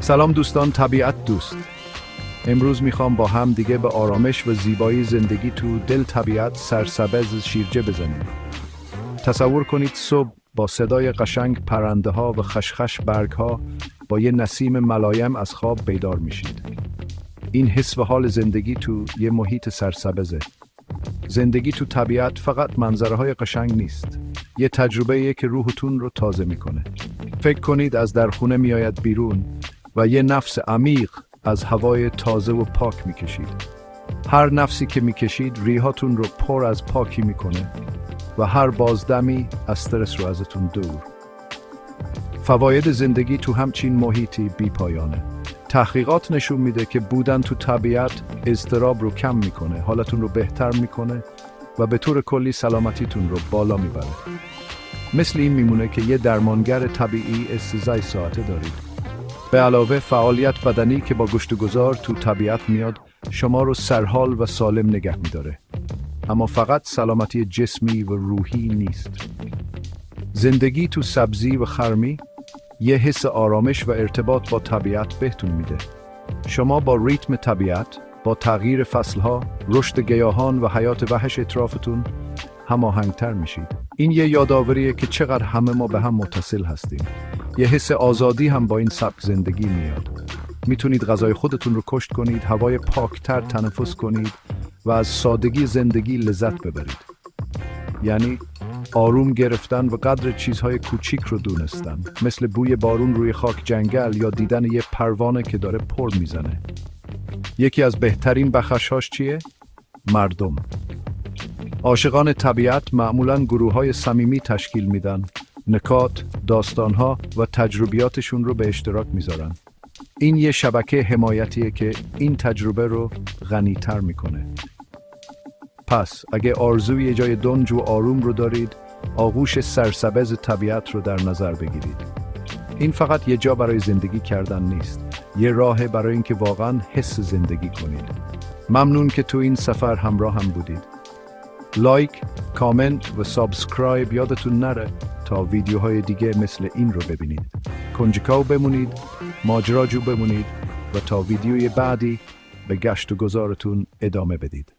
سلام دوستان، طبیعت دوست. امروز میخوام با هم دیگه به آرامش و زیبایی زندگی تو دل طبیعت سرسبز شیرجه بزنیم. تصور کنید صبح با صدای قشنگ پرنده ها و خشخش برگ ها با یه نسیم ملایم از خواب بیدار میشید. این حس و حال زندگی تو یه محیط سرسبزه. زندگی تو طبیعت فقط منظره های قشنگ نیست. یه تجربه‌ایه که روحتون رو تازه میکنه. فکر کنید از در خونه میآید بیرون و یه نفس عمیق از هوای تازه و پاک میکشید. هر نفسی که میکشید ریهاتون رو پر از پاکی میکنه و هر بازدمی استرس رو ازتون دور. فواید زندگی تو همچین محیطی بی پایانه. تحقیقات نشون میده که بودن تو طبیعت اضطراب رو کم میکنه، حالتون رو بهتر میکنه و به طور کلی سلامتیتون رو بالا میبره. مثل این میمونه که یه درمانگر طبیعی 13 ساعته دارید. به علاوه فعالیت بدنی که با گشتگذار تو طبیعت میاد شما رو سرحال و سالم نگه میداره. اما فقط سلامتی جسمی و روحی نیست. زندگی تو سبزی و خرمی یه حس آرامش و ارتباط با طبیعت بهتون میده. شما با ریتم طبیعت، با تغییر فصلها، رشد گیاهان و حیات وحش اطرافتون هماهنگتر میشید. این یه یادآوریه که چقدر همه ما به هم متصل هستیم. یه حس آزادی هم با این سبک زندگی میاد. میتونید غذای خودتون رو کشت کنید، هوای پاکتر تنفس کنید و از سادگی زندگی لذت ببرید. یعنی آروم گرفتن و قدر چیزهای کوچیک رو دونستن، مثل بوی بارون روی خاک جنگل یا دیدن یه پروانه که داره پر میزنه. یکی از بهترین بخشاش چیه؟ مردم. عاشقان طبیعت معمولاً گروه‌های صمیمی تشکیل میدن، نکات، داستانها و تجربیاتشون رو به اشتراک میذارن. این یه شبکه حمایتیه که این تجربه رو غنی‌تر میکنه. پس اگه آرزوی یه جای دنج و آروم رو دارید، آغوش سرسبز طبیعت رو در نظر بگیرید. این فقط یه جا برای زندگی کردن نیست، یه راه برای اینکه واقعاً حس زندگی کنید. ممنون که تو این سفر همراه هم بودید. لایک، کامنت و سابسکرایب یادتون نره تا ویدیوهای دیگه مثل این رو ببینید. کنجکاو بمونید، ماجراجو بمونید و تا ویدیوی بعدی به گشت و گذارتون ادامه بدید.